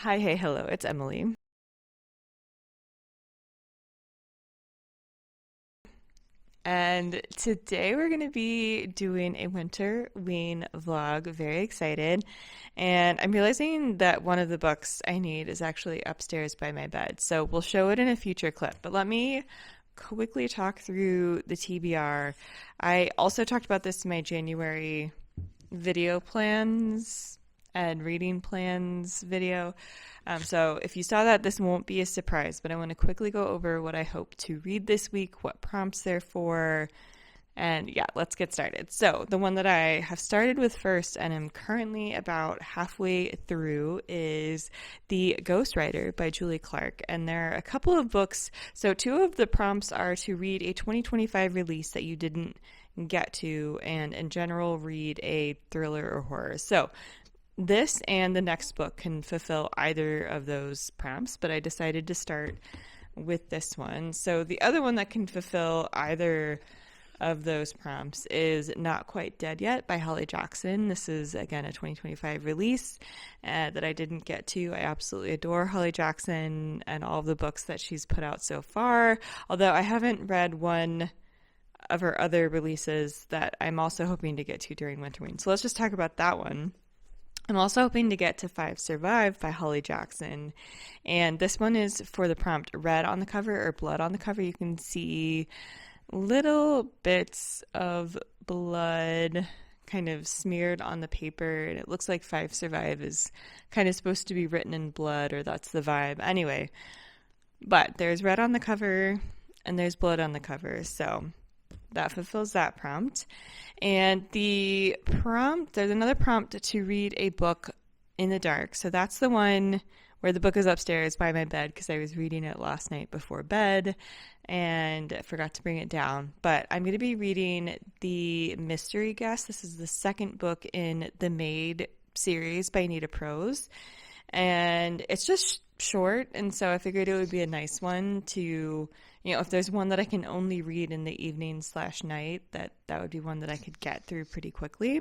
Hi, hey, hello, it's Emily. And today we're going to be doing a Winterween vlog. Very excited. And I'm realizing that one of the books I need is actually upstairs by my bed. So we'll show it in a future clip. But let me quickly talk through the TBR. I also talked about this in my January video plans and reading plans video. So if you saw that, this won't be a surprise, but I want to quickly go over what I hope to read this week, what prompts they're for, and yeah, let's get started. So the one that I have started with first and am currently about halfway through is The Ghostwriter by Julie Clark. And there are a couple of books. So two of the prompts are to read a 2025 release that you didn't get to, and in general, read a thriller or horror. So this and the next book can fulfill either of those prompts, but I decided to start with this one. So the other one that can fulfill either of those prompts is Not Quite Dead Yet by Holly Jackson. This is, again, a 2025 release that I didn't get to. I absolutely adore Holly Jackson and all of the books that she's put out so far, although I haven't read one of her other releases that I'm also hoping to get to during Winterween. So let's just talk about that one. I'm also hoping to get to Five Survive by Holly Jackson. And this one is for the prompt red on the cover or blood on the cover. You can see little bits of blood kind of smeared on the paper. And it looks like Five Survive is kind of supposed to be written in blood, or that's the vibe. Anyway, but there's red on the cover and there's blood on the cover. So that fulfills that prompt. And the prompt, there's another prompt to read a book in the dark. So that's the one where the book is upstairs by my bed because I was reading it last night before bed and forgot to bring it down. But I'm going to be reading The Mystery Guest. This is the second book in the Maid series by Anita Prose. And it's just short, and so I figured it would be a nice one to, if there's one that I can only read in the evening/night, that would be one that I could get through pretty quickly.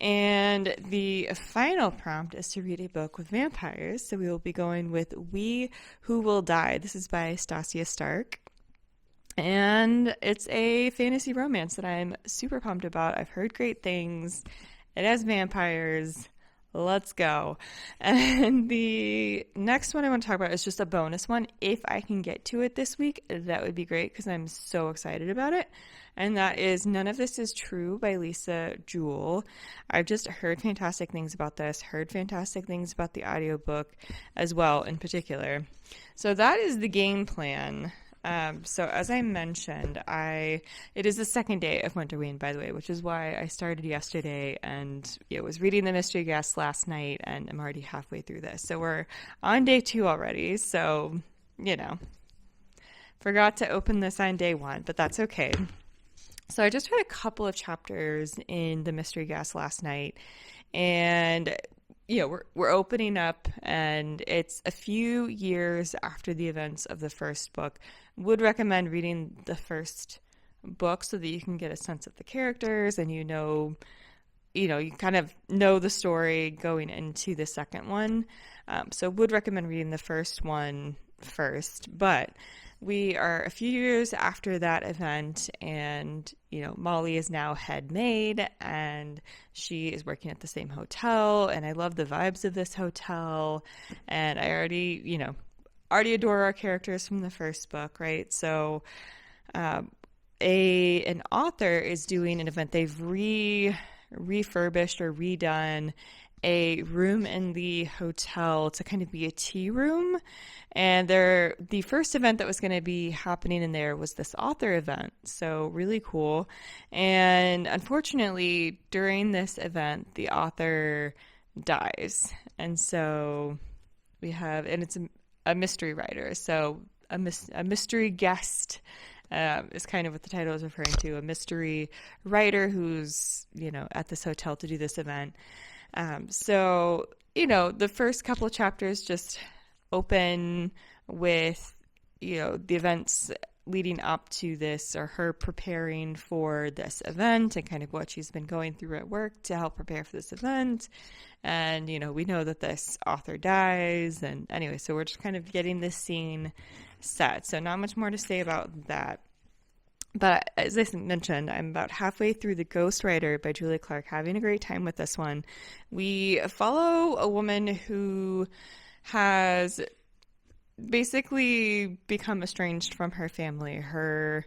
And the final prompt is to read a book with vampires, so we will be going with We Who Will Die. This is by Stasia Stark, and it's a fantasy romance that I'm super pumped about. I've heard great things. It has vampires. Let's go. And the next one I want to talk about is just a bonus one. If I can get to it this week, that would be great because I'm so excited about it. And that is None of This Is True by Lisa Jewell. I've just heard fantastic things about this, heard fantastic things about the audiobook as well in particular. So that is the game plan. So as I mentioned, it is the second day of Winterween, by the way, which is why I started yesterday and was reading The Mystery Guest last night, and I'm already halfway through this. So we're on day 2 already. So, forgot to open this on day 1, but that's okay. So I just read a couple of chapters in The Mystery Guest last night, and we're opening up, and it's a few years after the events of the first book. Would recommend reading the first book so that you can get a sense of the characters and you kind of know the story going into the second one. So would recommend reading the first one first, but we are a few years after that event, and Molly is now head maid and she is working at the same hotel, and I love the vibes of this hotel, and I already adore our characters from the first book, right? So an author is doing an event. They've refurbished or redone a room in the hotel to kind of be a tea room. And the first event that was going to be happening in there was this author event. So really cool. And unfortunately, during this event, the author dies. And so it's a mystery writer. So a mystery guest is kind of what the title is referring to. A mystery writer who's, at this hotel to do this event. So the first couple of chapters just open with, the events leading up to this, or her preparing for this event and kind of what she's been going through at work to help prepare for this event. And, we know that this author dies. And anyway, so we're just kind of getting this scene set. So not much more to say about that. But as I mentioned, I'm about halfway through The Ghostwriter by Julia Clark, having a great time with this one. We follow a woman who has basically become estranged from her family. Her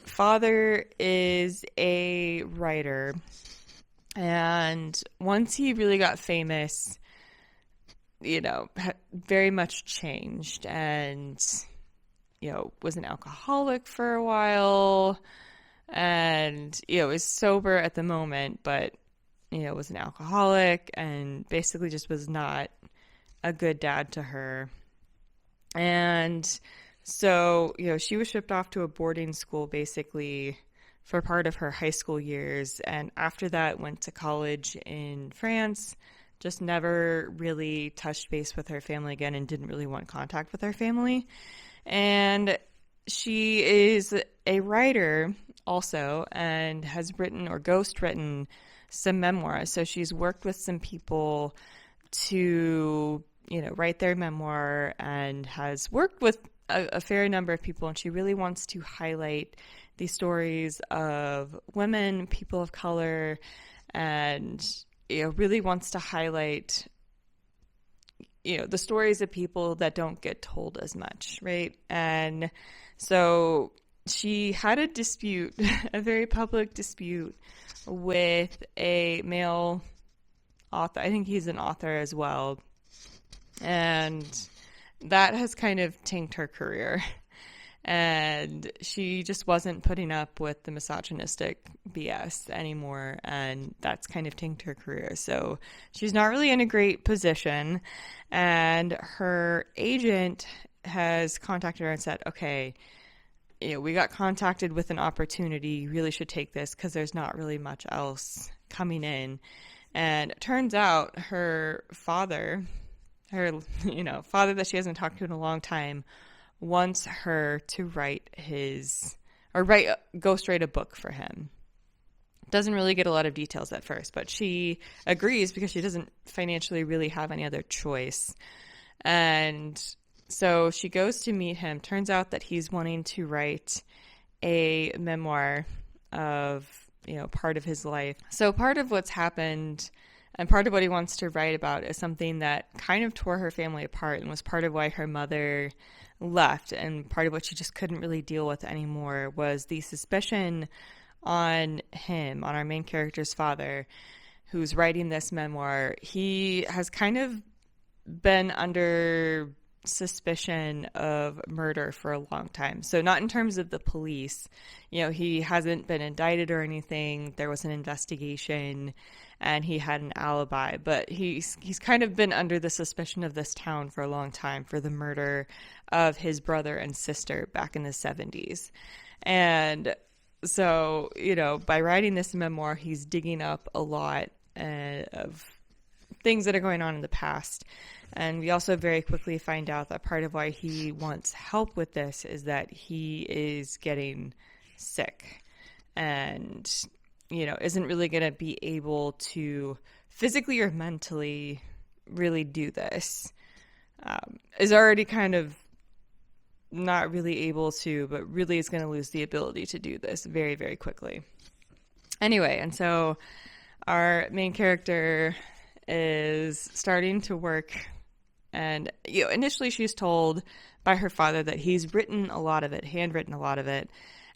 father is a writer, and once he really got famous, very much changed, and was an alcoholic for a while, and is sober at the moment, but was an alcoholic, and basically just was not a good dad to her. And so, she was shipped off to a boarding school basically for part of her high school years. And after that, went to college in France, just never really touched base with her family again and didn't really want contact with her family. And she is a writer also, and has written or ghost written some memoirs. So she's worked with some people to write their memoir, and has worked with a fair number of people, and she really wants to highlight the stories of women, people of color, and really wants to highlight the stories of people that don't get told as much, right? And so she had a dispute, a very public dispute, with a male author. I think he's an author as well. And that has kind of tanked her career. And she just wasn't putting up with the misogynistic BS anymore. And that's kind of tanked her career. So she's not really in a great position. And her agent has contacted her and said, okay, we got contacted with an opportunity. You really should take this because there's not really much else coming in. And it turns out her father father that she hasn't talked to in a long time, wants her to ghostwrite a book for him. Doesn't really get a lot of details at first, but she agrees because she doesn't financially really have any other choice. And so she goes to meet him. Turns out that he's wanting to write a memoir of, part of his life. So part of what's happened and part of what he wants to write about is something that kind of tore her family apart and was part of why her mother left, and part of what she just couldn't really deal with anymore was the suspicion on him, on our main character's father, who's writing this memoir. He has kind of been under suspicion of murder for a long time. So not in terms of the police, he hasn't been indicted or anything. There was an investigation and he had an alibi, but he's kind of been under the suspicion of this town for a long time for the murder of his brother and sister back in the 70s. And so, by writing this memoir, he's digging up a lot of things that are going on in the past. And we also very quickly find out that part of why he wants help with this is that he is getting sick and, isn't really going to be able to physically or mentally really do this. Is already kind of not really able to, but really is going to lose the ability to do this very, very quickly. Anyway, and so our main character is starting to work, and initially she's told by her father that he's written a lot of it, handwritten a lot of it,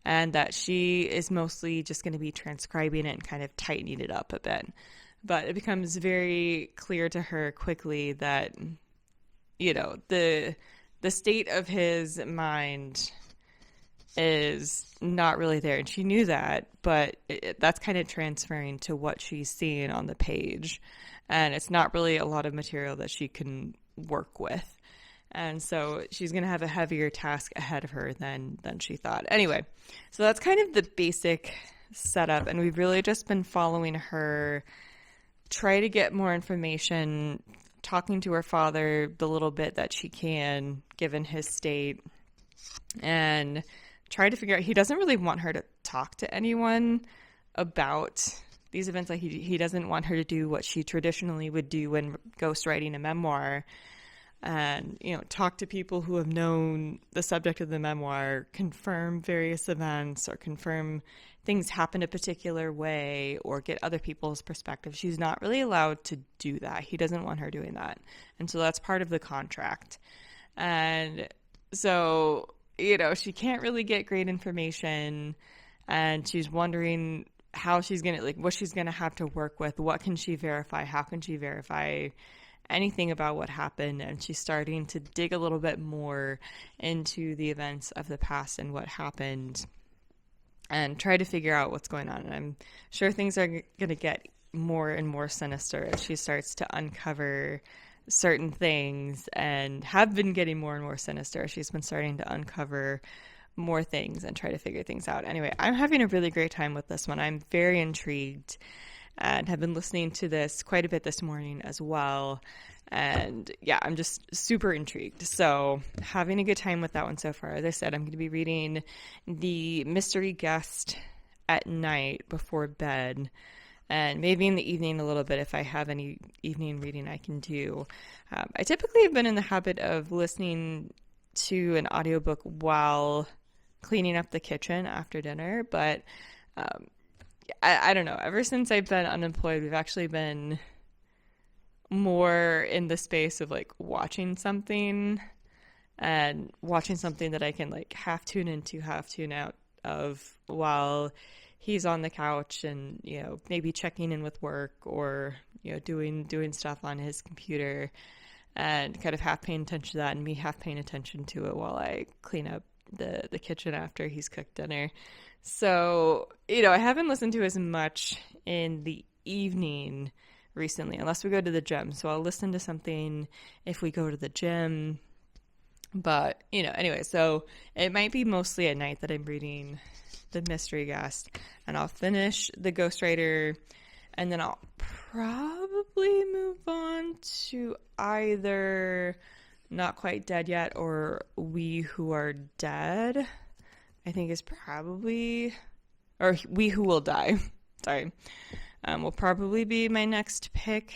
and that she is mostly just going to be transcribing it and kind of tightening it up a bit. But it becomes very clear to her quickly that the state of his mind is not really there, and she knew that, but that's kind of transferring to what she's seeing on the page, and it's not really a lot of material that she can work with, and so she's going to have a heavier task ahead of her than she thought. Anyway, so that's kind of the basic setup, and we've really just been following her try to get more information, talking to her father the little bit that she can, given his state, and try to figure out, he doesn't really want her to talk to anyone about these events. Like he doesn't want her to do what she traditionally would do when ghostwriting a memoir, and talk to people who have known the subject of the memoir, confirm various events or confirm things happen a particular way, or get other people's perspective. She's not really allowed to do that. He doesn't want her doing that, and so that's part of the contract. And so she can't really get great information, and she's wondering how she's gonna, like, what she's gonna have to work with. What can she verify? How can she verify anything about what happened? And she's starting to dig a little bit more into the events of the past and what happened, and try to figure out what's going on. And I'm sure things are going to get more and more sinister as she starts to uncover certain things, and have been getting more and more sinister. She's been starting to uncover more things and try to figure things out. Anyway, I'm having a really great time with this one. I'm very intrigued and have been listening to this quite a bit this morning as well. And yeah, I'm just super intrigued. So having a good time with that one so far. As I said, I'm going to be reading The Mystery Guest at night before bed, and maybe in the evening a little bit if I have any evening reading I can do. I typically have been in the habit of listening to an audiobook while cleaning up the kitchen after dinner, but I don't know. Ever since I've been unemployed, we've actually been more in the space of like watching something, and watching something that I can like half tune into, half tune out of while he's on the couch, and maybe checking in with work, or doing stuff on his computer, and kind of half paying attention to that, and me half paying attention to it while I clean up the kitchen after he's cooked dinner. So I haven't listened to as much in the evening recently, unless we go to the gym. So I'll listen to something if we go to the gym. But anyway, so it might be mostly at night that I'm reading The Mystery Guest, and I'll finish The Ghostwriter, and then I'll probably move on to either Not Quite Dead Yet or We Who Are Dead, I think is probably, or We Who Will Die, sorry, will probably be my next pick.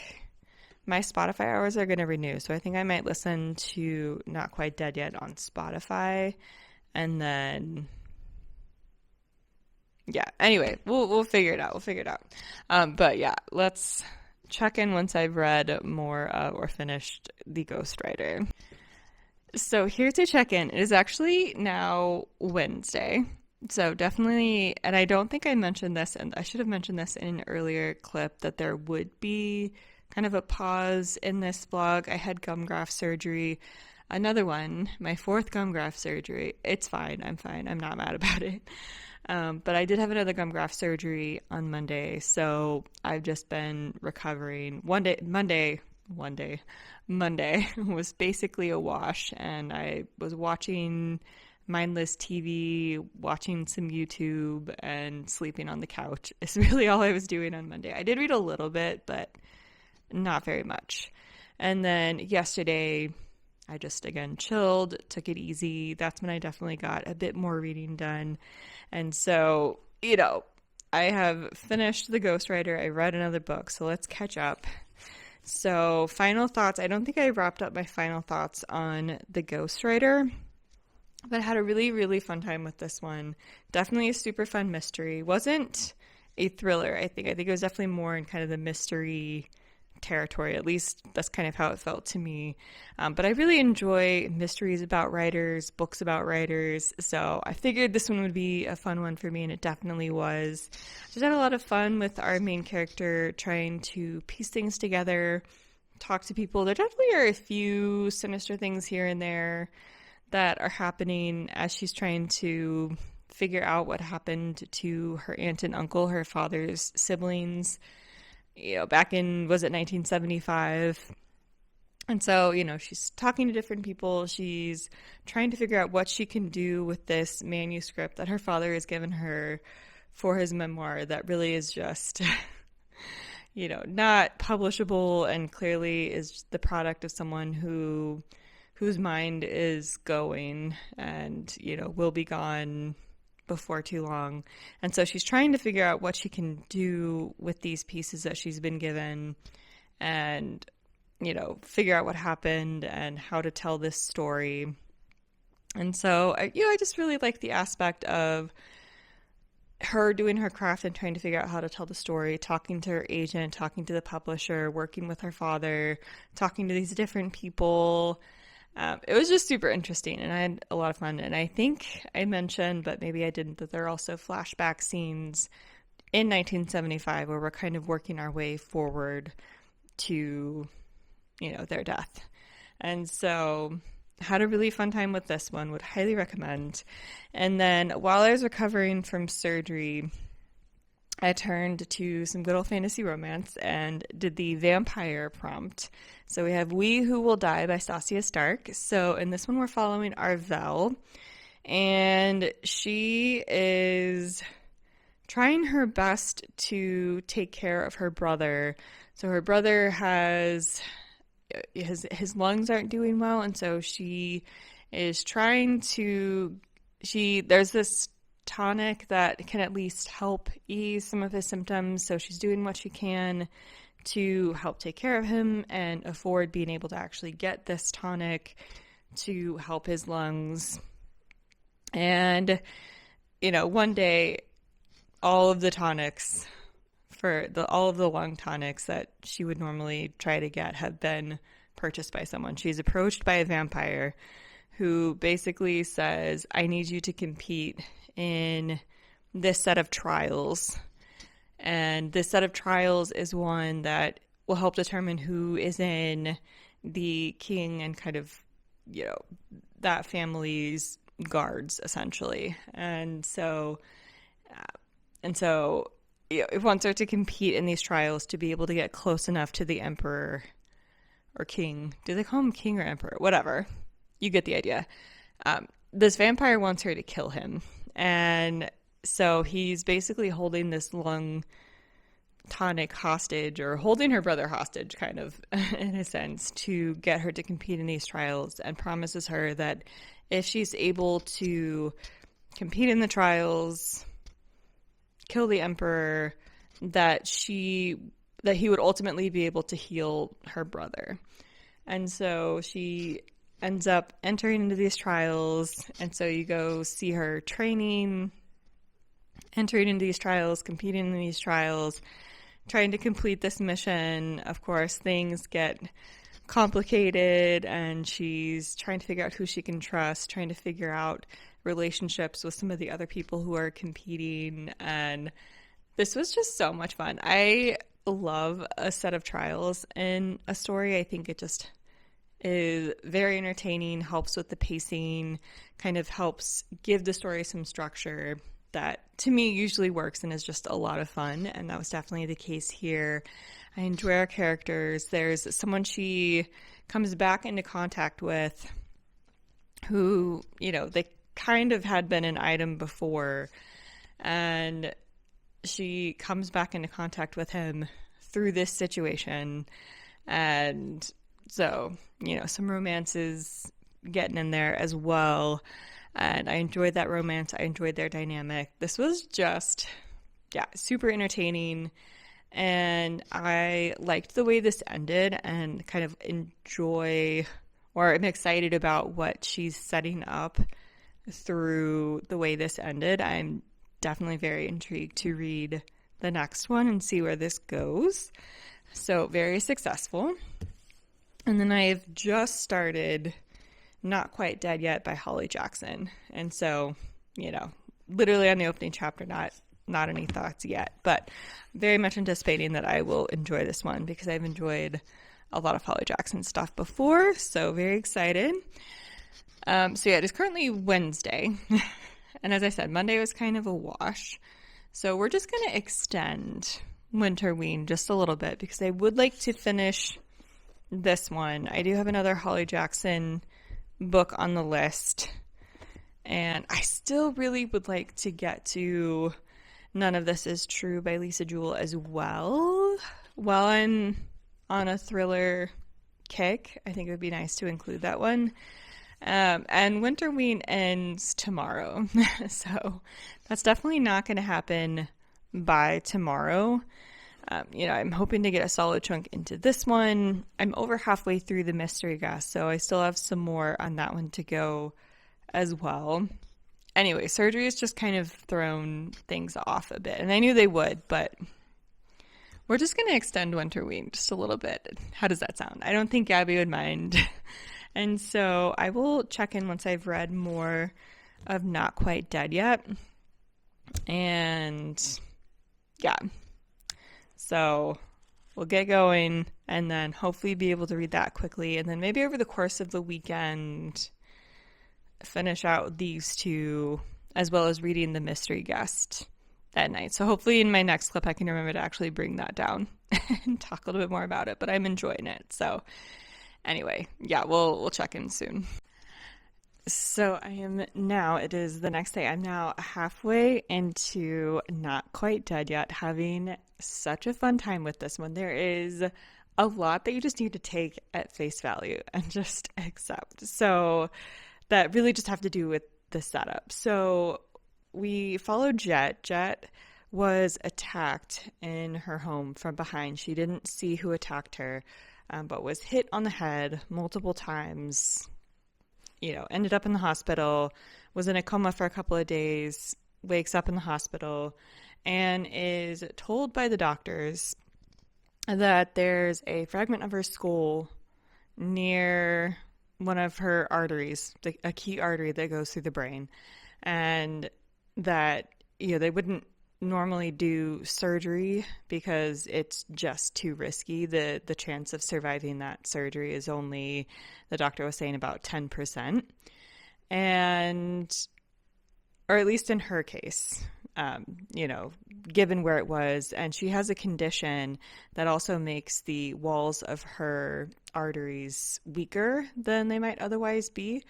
My Spotify hours are going to renew, so I think I might listen to Not Quite Dead Yet on Spotify, and then yeah, anyway, we'll figure it out. But yeah, let's check in once I've read more of or finished The Ghostwriter. So here's a check-in. It is actually now Wednesday. So definitely, and I don't think I mentioned this, and I should have mentioned this in an earlier clip, that there would be kind of a pause in this vlog. I had gum graft surgery. Another one, my 4th gum graft surgery. It's fine. I'm fine. I'm not mad about it. But I did have another gum graft surgery on Monday, so I've just been recovering. Monday was basically a wash, and I was watching mindless TV, watching some YouTube, and sleeping on the couch. It's really all I was doing on Monday. I did read a little bit, but not very much. And then yesterday, I just, again, chilled, took it easy. That's when I definitely got a bit more reading done. And so, I have finished The Ghostwriter. I read another book, so let's catch up. So, final thoughts. I don't think I wrapped up my final thoughts on The Ghostwriter, but I had a really, really fun time with this one. Definitely a super fun mystery. Wasn't a thriller, I think. I think it was definitely more in kind of the mystery territory. At least that's kind of how it felt to me. But I really enjoy mysteries about writers, books about writers. So I figured this one would be a fun one for me, and it definitely was. Just had a lot of fun with our main character trying to piece things together, talk to people. There definitely are a few sinister things here and there that are happening as she's trying to figure out what happened to her aunt and uncle, her father's siblings, back in, was it 1975? And so, she's talking to different people. She's trying to figure out what she can do with this manuscript that her father has given her for his memoir that really is just, not publishable, and clearly is the product of someone who whose mind is going and, will be gone before too long. And so she's trying to figure out what she can do with these pieces that she's been given and, figure out what happened and how to tell this story. And so, I just really like the aspect of her doing her craft and trying to figure out how to tell the story, talking to her agent, talking to the publisher, working with her father, talking to these different people. It was just super interesting, and I had a lot of fun. And I think I mentioned, but maybe I didn't, that there are also flashback scenes in 1975 where we're kind of working our way forward to, their death. And so had a really fun time with this one, would highly recommend. And then while I was recovering from surgery, I turned to some good old fantasy romance and did the vampire prompt. So we have We Who Will Die by Stasia Stark. So in this one, we're following Arvel, and she is trying her best to take care of her brother. So her brother has his lungs aren't doing well, and so she is trying to there's this tonic that can at least help ease some of his symptoms, so she's doing what she can to help take care of him and afford being able to actually get this tonic to help his lungs. And one day all of the tonics all of the lung tonics that she would normally try to get have been purchased by someone. She's approached by a vampire who basically says, I need you to compete in this set of trials. And this set of trials is one that will help determine who is in the king and kind of, that family's guards, essentially. And so it wants her to compete in these trials to be able to get close enough to the emperor or king. Do they call him king or emperor? Whatever. You get the idea. This vampire wants her to kill him. And so he's basically holding this lung tonic hostage, or holding her brother hostage, kind of, in a sense, to get her to compete in these trials, and promises her that if she's able to compete in the trials, kill the emperor, that he would ultimately be able to heal her brother. And so she ends up entering into these trials, and so you go see her training, entering into these trials, competing in these trials, trying to complete this mission. Of course, things get complicated, and she's trying to figure out who she can trust, trying to figure out relationships with some of the other people who are competing. And this was just so much fun. I love a set of trials in a story. I think it just is very entertaining, helps with the pacing, kind of helps give the story some structure that to me usually works and is just a lot of fun. And that was definitely the case here. I enjoy our characters. There's someone she comes back into contact with who, they kind of had been an item before, and she comes back into contact with him through this situation. And so, some romance is getting in there as well. And I enjoyed that romance. I enjoyed their dynamic. This was just, super entertaining. And I liked the way this ended, and kind of I'm excited about what she's setting up through the way this ended. I'm definitely very intrigued to read the next one and see where this goes. So very successful. And then I've just started Not Quite Dead Yet by Holly Jackson. And so, literally on the opening chapter, not any thoughts yet, but very much anticipating that I will enjoy this one because I've enjoyed a lot of Holly Jackson stuff before. So very excited. It is currently Wednesday. And as I said, Monday was kind of a wash. So we're just going to extend Winterween just a little bit because I would like to finish this one. I do have another Holly Jackson book on the list. And I still really would like to get to None of This Is True by Lisa Jewell as well. While I'm on a thriller kick. I think it would be nice to include that one. And Winterween ends tomorrow. So that's definitely not going to happen by tomorrow. I'm hoping to get a solid chunk into this one. I'm over halfway through the mystery guest, so I still have some more on that one to go as well. Anyway, surgery has just kind of thrown things off a bit, and I knew they would, but we're just going to extend Winterween just a little bit. How does that sound? I don't think Gabby would mind. And so I will check in once I've read more of Not Quite Dead Yet. And yeah, so we'll get going and then hopefully be able to read that quickly. And then maybe over the course of the weekend, finish out these two, as well as reading the mystery guest that night. So hopefully in my next clip, I can remember to actually bring that down and talk a little bit more about it, but I'm enjoying it. So anyway, yeah, we'll check in soon. So it is the next day. I'm now halfway into Not Quite Dead Yet, having such a fun time with this one. There is a lot that you just need to take at face value and just accept. So that really just have to do with the setup. So we followed Jet. Jet was attacked in her home from behind. She didn't see who attacked her, but was hit on the head multiple times, ended up in the hospital, was in a coma for a couple of days, wakes up in the hospital, and is told by the doctors that there's a fragment of her skull near one of her arteries, a key artery that goes through the brain, and that they wouldn't normally do surgery because it's just too risky. The chance of surviving that surgery is only, the doctor was saying, about 10%, or at least in her case, given where it was. And she has a condition that also makes the walls of her arteries weaker than they might otherwise be.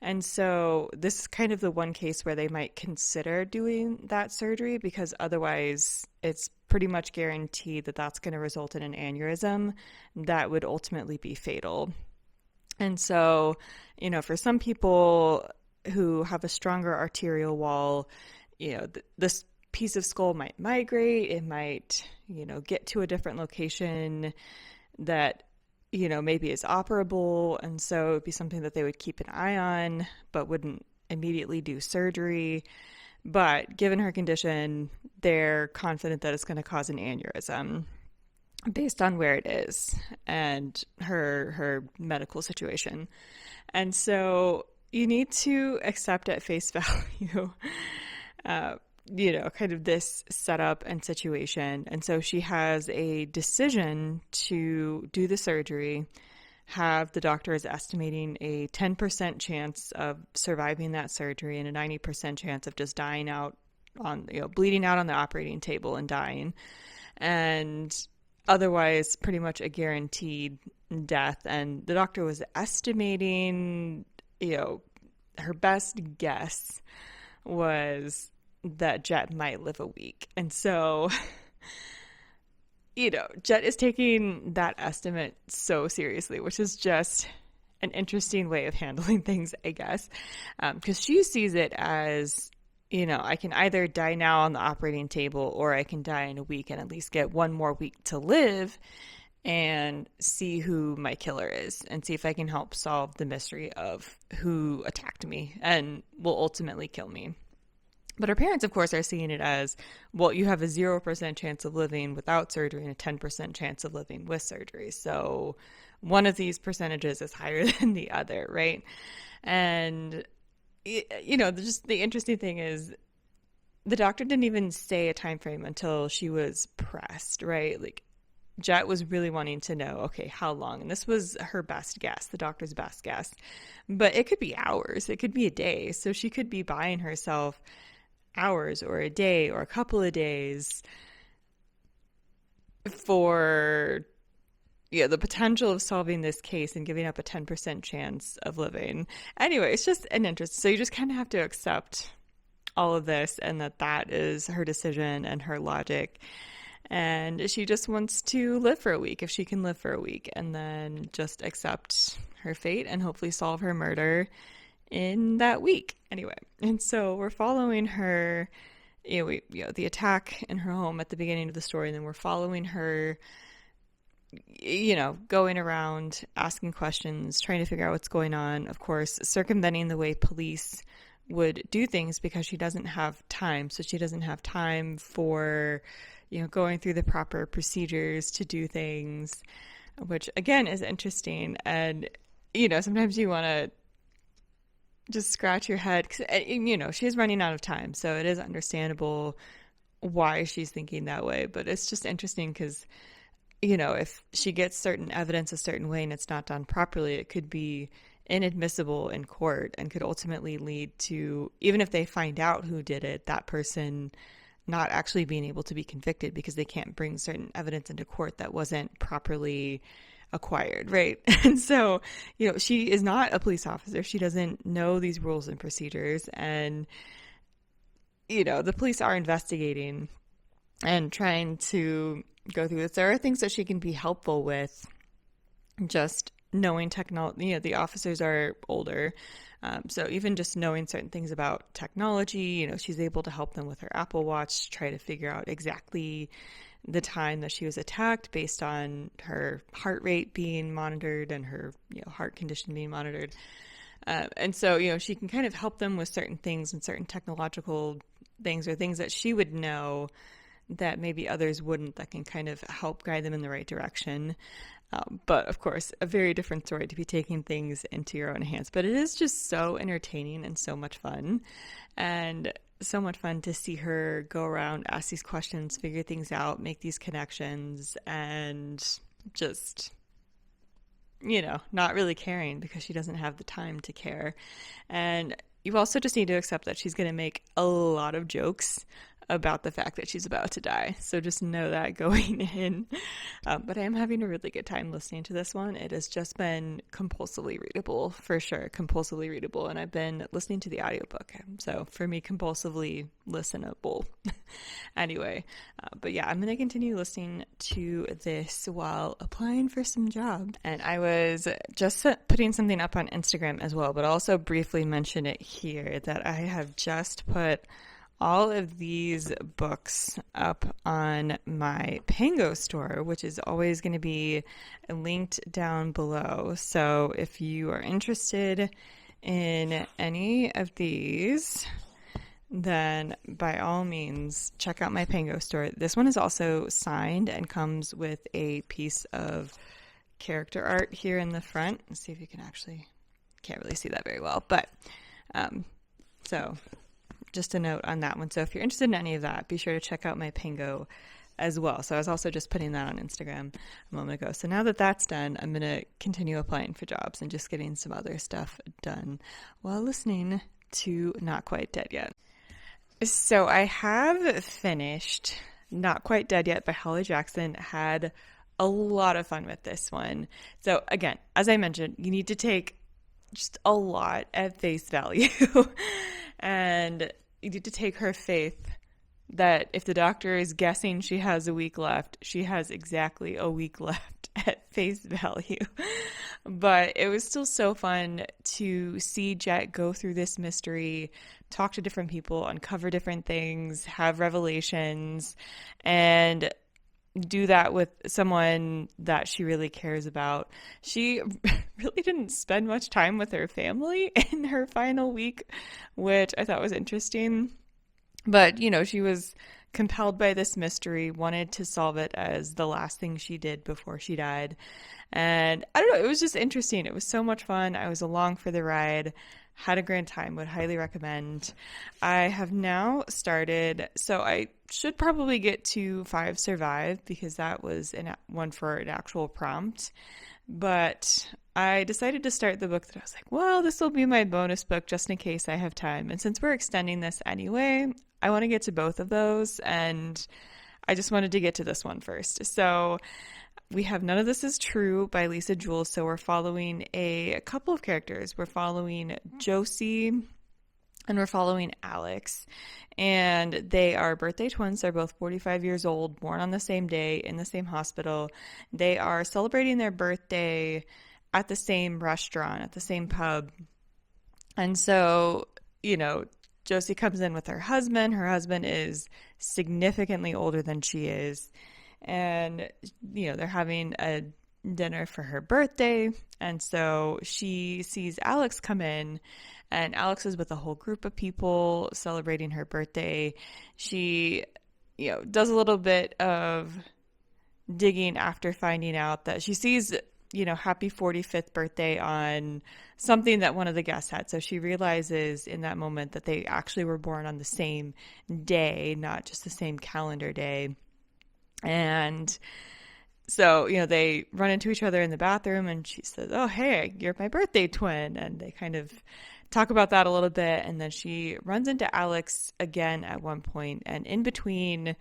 And so this is kind of the one case where they might consider doing that surgery, because otherwise it's pretty much guaranteed that that's going to result in an aneurysm that would ultimately be fatal. And so, for some people who have a stronger arterial wall, this piece of skull might migrate. It might, get to a different location that maybe is operable, and so it'd be something that they would keep an eye on, but wouldn't immediately do surgery. But given her condition, they're confident that it's going to cause an aneurysm based on where it is and her medical situation. And so you need to accept at face value, kind of this setup and situation. And so she has a decision to do the surgery, have the doctor is estimating a 10% chance of surviving that surgery and a 90% chance of just dying out on, bleeding out on the operating table and dying. And otherwise pretty much a guaranteed death. And the doctor was estimating, her best guess was that Jet might live a week. And so, Jet is taking that estimate so seriously, which is just an interesting way of handling things, I guess. Because she sees it as, I can either die now on the operating table, or I can die in a week and at least get one more week to live and see who my killer is and see if I can help solve the mystery of who attacked me and will ultimately kill me. But her parents, of course, are seeing it as, well, you have a 0% chance of living without surgery and a 10% chance of living with surgery. So one of these percentages is higher than the other, right? And, just the interesting thing is the doctor didn't even say a time frame until she was pressed, right? Like, Jet was really wanting to know, okay, how long? And this was her best guess, the doctor's best guess. But it could be hours. It could be a day. So she could be buying herself hours or a day or a couple of days for the potential of solving this case and giving up a 10% chance of living. Anyway, it's just an interest. So you just kind of have to accept all of this and that is her decision and her logic. And she just wants to live for a week, if she can live for a week, and then just accept her fate and hopefully solve her murder in that week. Anyway, and so we're following her, the attack in her home at the beginning of the story, and then we're following her, going around, asking questions, trying to figure out what's going on. Of course, circumventing the way police would do things because she doesn't have time. So she doesn't have time for, going through the proper procedures to do things, which again is interesting. And, sometimes you want to just scratch your head because, she's running out of time. So it is understandable why she's thinking that way. But it's just interesting because, if she gets certain evidence a certain way and it's not done properly, it could be inadmissible in court and could ultimately lead to, even if they find out who did it, that person not actually being able to be convicted because they can't bring certain evidence into court that wasn't properly acquired, right? And so, she is not a police officer. She doesn't know these rules and procedures. And, the police are investigating and trying to go through this. There are things that she can be helpful with, just knowing technology. The officers are older. So even just knowing certain things about technology, she's able to help them with her Apple Watch, try to figure out exactly the time that she was attacked based on her heart rate being monitored and her heart condition being monitored. And so, she can kind of help them with certain things and certain technological things or things that she would know that maybe others wouldn't, that can kind of help guide them in the right direction. But of course, a very different story to be taking things into your own hands. But it is just so entertaining and so much fun. And so much fun to see her go around, ask these questions, figure things out, make these connections, and just, not really caring because she doesn't have the time to care. And you also just need to accept that she's going to make a lot of jokes about the fact that she's about to die. So just know that going in. But I am having a really good time listening to this one. It has just been compulsively readable, for sure. Compulsively readable. And I've been listening to the audiobook. So for me, compulsively listenable. Anyway, but yeah, I'm going to continue listening to this while applying for some jobs. And I was just putting something up on Instagram as well, but also briefly mention it here that I have just put all of these books up on my Pango store, which is always going to be linked down below. So if you are interested in any of these, then by all means, check out my Pango store. This one is also signed and comes with a piece of character art here in the front. Let's see if you can can't really see that very well, but so just a note on that one. So if you're interested in any of that, be sure to check out my Pango as well. So I was also just putting that on Instagram a moment ago. So now that that's done, I'm going to continue applying for jobs and just getting some other stuff done while listening to Not Quite Dead Yet. So I have finished Not Quite Dead Yet by Holly Jackson. Had a lot of fun with this one. So again, as I mentioned, you need to take just a lot at face value. And you need to take her faith that if the doctor is guessing she has a week left, she has exactly a week left at face value. But it was still so fun to see Jet go through this mystery, talk to different people, uncover different things, have revelations, and do that with someone that she really cares about. She really didn't spend much time with her family in her final week, which I thought was interesting. But, she was compelled by this mystery, wanted to solve it as the last thing she did before she died. And I don't know, it was just interesting. It was so much fun. I was along for the ride. Had a great time, would highly recommend. I have now started, so I should probably get to 5 Survive because that was one for an actual prompt. But I decided to start the book that I was like, well, this will be my bonus book just in case I have time. And since we're extending this anyway, I want to get to both of those. And I just wanted to get to this one first. So we have None of This Is True by Lisa Jules. So we're following a couple of characters. We're following Josie, and we're following Alex. And they are birthday twins. They're both 45 years old, born on the same day in the same hospital. They are celebrating their birthday at the same restaurant, at the same pub. And so, Josie comes in with her husband. Her husband is significantly older than she is. And, they're having a dinner for her birthday. And so she sees Alex come in, and Alex is with a whole group of people celebrating her birthday. She, does a little bit of digging after finding out that she sees, happy 45th birthday on something that one of the guests had. So she realizes in that moment that they actually were born on the same day, not just the same calendar day. And so, they run into each other in the bathroom, and she says, "Oh, hey, you're my birthday twin." And they kind of talk about that a little bit. And then she runs into Alex again at one point. And in between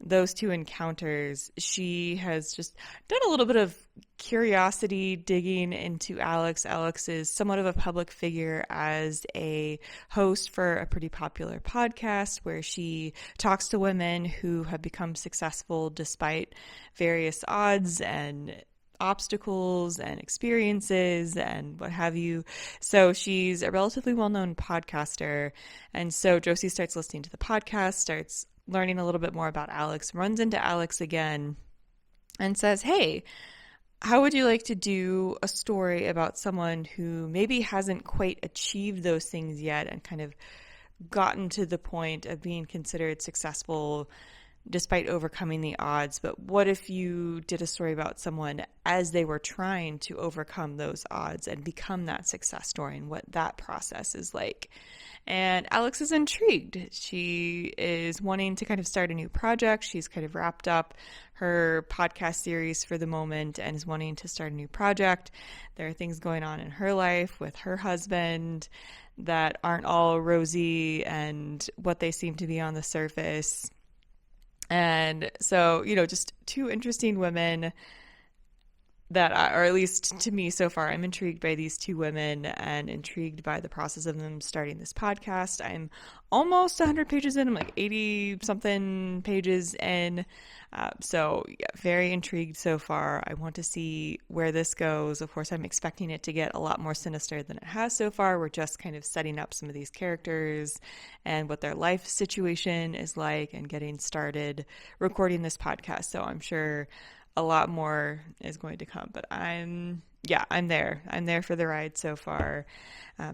those two encounters, she has just done a little bit of curiosity digging into Alex. Alex is somewhat of a public figure as a host for a pretty popular podcast where she talks to women who have become successful despite various odds and obstacles and experiences and what have you. So she's a relatively well-known podcaster. And so Josie starts listening to the podcast, starts learning a little bit more about Alex, runs into Alex again and says, "Hey, how would you like to do a story about someone who maybe hasn't quite achieved those things yet and kind of gotten to the point of being considered successful despite overcoming the odds, but what if you did a story about someone as they were trying to overcome those odds and become that success story and what that process is like?" And Alex is intrigued. She is wanting to kind of start a new project. She's kind of wrapped up her podcast series for the moment and is wanting to start a new project. There are things going on in her life with her husband that aren't all rosy and what they seem to be on the surface. And so, just two interesting women that or at least to me so far, I'm intrigued by these two women and intrigued by the process of them starting this podcast. I'm almost 100 pages in. I'm like 80 something pages in. So yeah, very intrigued so far. I want to see where this goes. Of course, I'm expecting it to get a lot more sinister than it has so far. We're just kind of setting up some of these characters and what their life situation is like and getting started recording this podcast. So I'm sure a lot more is going to come, but I'm there. I'm there for the ride so far.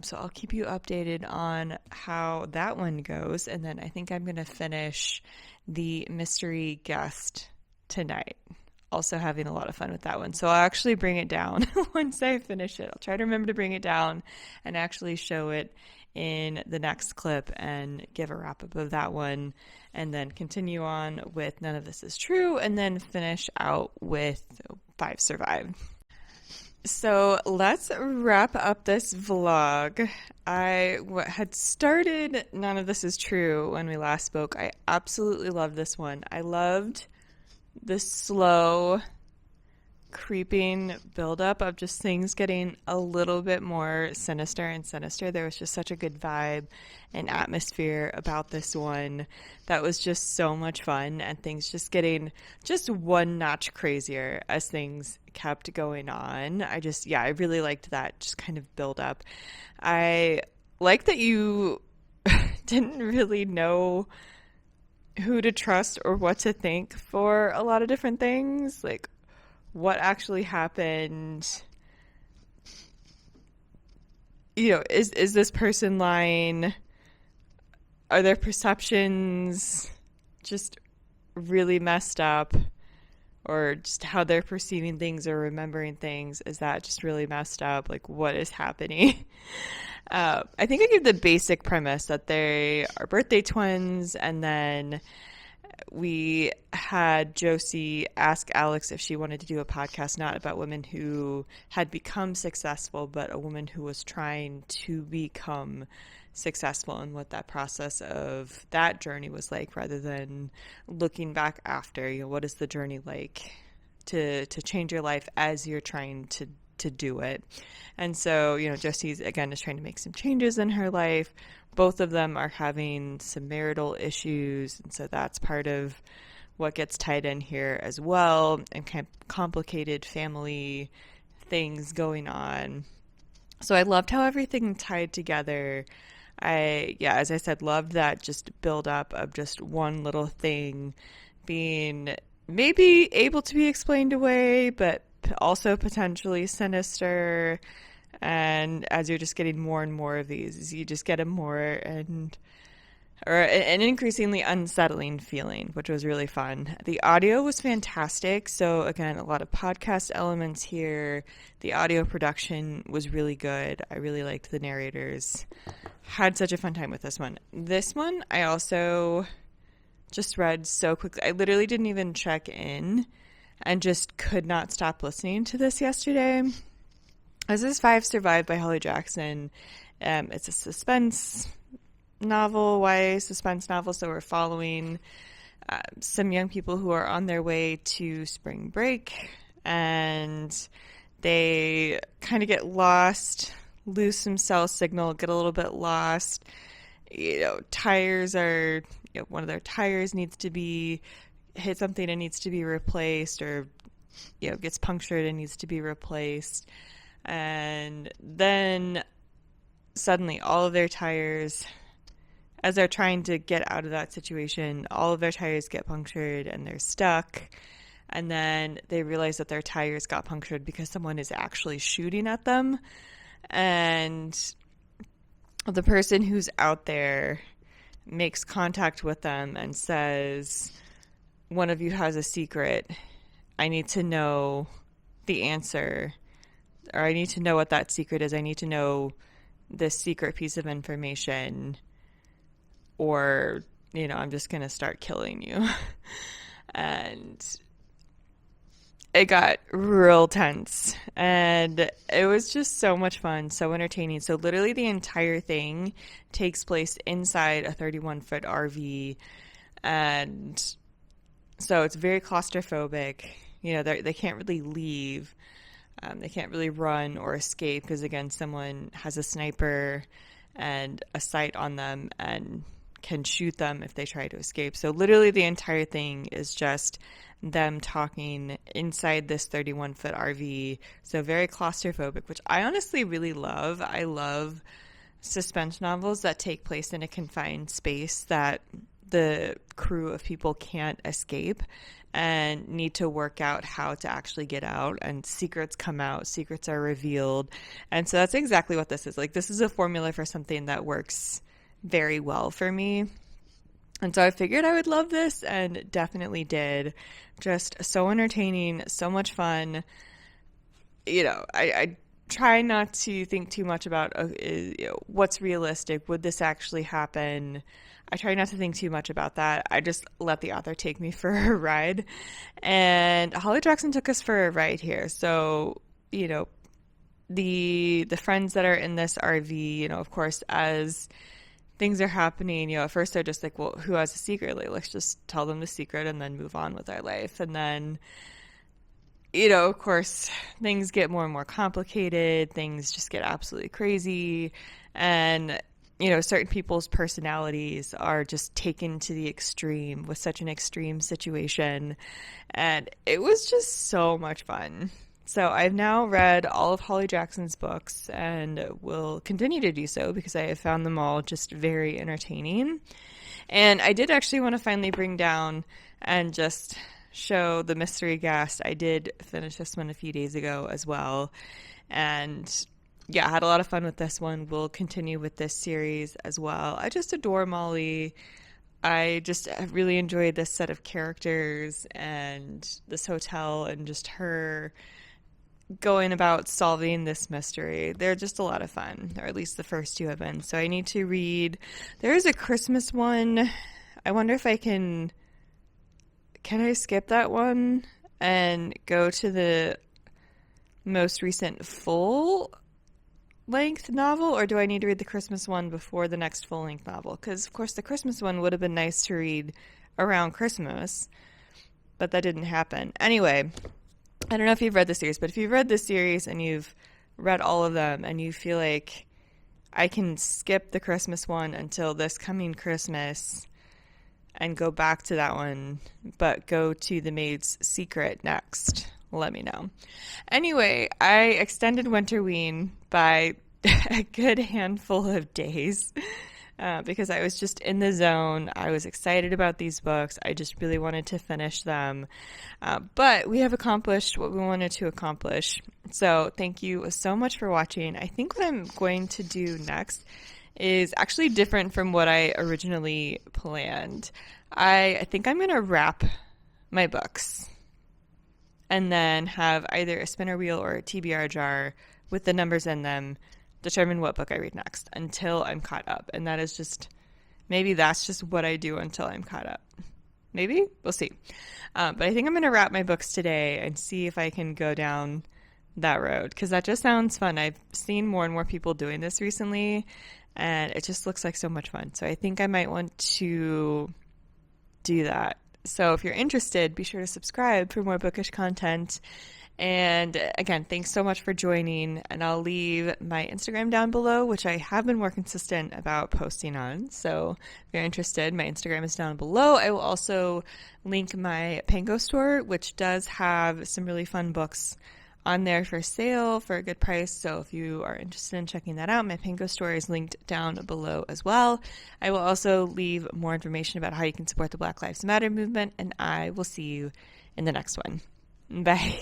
So I'll keep you updated on how that one goes. And then I think I'm going to finish the mystery guest tonight. Also having a lot of fun with that one. So I'll actually bring it down once I finish it. I'll try to remember to bring it down and actually show it in the next clip and give a wrap up of that one, and then continue on with None of This Is True, and then finish out with 5 Survived. So let's wrap up this vlog. I had started None of This Is True when we last spoke. I absolutely loved this one. I loved the slow creeping buildup of just things getting a little bit more sinister and sinister. There was just such a good vibe and atmosphere about this one that was just so much fun, and things just getting just one notch crazier as things kept going on. I really liked that just kind of build up. I like that you didn't really know who to trust or what to think for a lot of different things, like what actually happened. Is this person lying? Are their perceptions just really messed up? Or just how they're perceiving things or remembering things, is that just really messed up? Like, what is happening? I think I gave the basic premise that they are birthday twins, and then we had Josie ask Alex if she wanted to do a podcast not about women who had become successful, but a woman who was trying to become successful, and what that process of that journey was like, rather than looking back after. What is the journey like to change your life as you're trying to to do it. And so, Jesse's, again, is trying to make some changes in her life. Both of them are having some marital issues, and so that's part of what gets tied in here as well, and kind of complicated family things going on. So I loved how everything tied together. As I said, loved that just build up of just one little thing being maybe able to be explained away, but also potentially sinister. And as you're just getting more and more of these, you just get an increasingly unsettling feeling, which was really fun. The audio was fantastic. So again, a lot of podcast elements here. The audio production was really good. I really liked the narrators. Had such a fun time with this one. This one I also just read so quickly. I literally didn't even check in and just could not stop listening to this yesterday. This is 5 Survived by Holly Jackson. It's a suspense novel, YA suspense novel. So we're following some young people who are on their way to spring break, and they kind of get lost, lose some cell signal, get a little bit lost. Tires are, one of their tires needs to be hit something and needs to be replaced, or gets punctured and needs to be replaced. And then suddenly all of their tires, as they're trying to get out of that situation, all of their tires get punctured and they're stuck. And then they realize that their tires got punctured because someone is actually shooting at them. And the person who's out there makes contact with them and says, "One of you has a secret. I need to know the answer, or I need to know what that secret is. I need to know this secret piece of information, or, I'm just going to start killing you." And it got real tense, and it was just so much fun, so entertaining. So literally the entire thing takes place inside a 31-foot RV, and so it's very claustrophobic. They can't really leave. They can't really run or escape because, again, someone has a sniper and a sight on them and can shoot them if they try to escape. So literally the entire thing is just them talking inside this 31-foot RV. So very claustrophobic, which I honestly really love. I love suspense novels that take place in a confined space that the crew of people can't escape and need to work out how to actually get out, and secrets come out, secrets are revealed. And so that's exactly what this is. Like, this is a formula for something that works very well for me. And so I figured I would love this, and definitely did. Just so entertaining, so much fun. I try not to think too much about what's realistic. Would this actually happen? I try not to think too much about that. I just let the author take me for a ride. And Holly Jackson took us for a ride here. So, the friends that are in this RV, of course, as things are happening, at first they're just like, well, who has a secret? Like, let's just tell them the secret and then move on with our life. And then, of course, things get more and more complicated. Things just get absolutely crazy. And certain people's personalities are just taken to the extreme with such an extreme situation. And it was just so much fun. So I've now read all of Holly Jackson's books and will continue to do so because I have found them all just very entertaining. And I did actually want to finally bring down and just show the mystery guest. I did finish this one a few days ago as well. And yeah, I had a lot of fun with this one. We'll continue with this series as well. I just adore Molly. I just really enjoyed this set of characters and this hotel and just her going about solving this mystery. They're just a lot of fun, or at least the first two have been. So I need to read. There is a Christmas one. I wonder if I can I skip that one and go to the most recent full length novel, or do I need to read the Christmas one before the next full length novel? Because of course the Christmas one would have been nice to read around Christmas, but that didn't happen. Anyway, I don't know if you've read the series, but if you've read this series and you've read all of them and you feel like I can skip the Christmas one until this coming Christmas and go back to that one, but go to The Maid's Secret next, let me know. Anyway, I extended Winterween by a good handful of days because I was just in the zone. I was excited about these books. I just really wanted to finish them. But we have accomplished what we wanted to accomplish. So thank you so much for watching. I think what I'm going to do next is actually different from what I originally planned. I think I'm going to wrap my books and then have either a spinner wheel or a TBR jar with the numbers in them determine what book I read next until I'm caught up. And that is just, maybe that's just what I do until I'm caught up. Maybe? We'll see. But I think I'm going to wrap my books today and see if I can go down that road, because that just sounds fun. I've seen more and more people doing this recently, and it just looks like so much fun. So I think I might want to do that. So if you're interested, be sure to subscribe for more bookish content. And again, thanks so much for joining. And I'll leave my Instagram down below, which I have been more consistent about posting on. So if you're interested, my Instagram is down below. I will also link my Pango store, which does have some really fun books on there for sale for a good price. So if you are interested in checking that out, my Pango store is linked down below as well. I will also leave more information about how you can support the Black Lives Matter movement, and I will see you in the next one. Bye.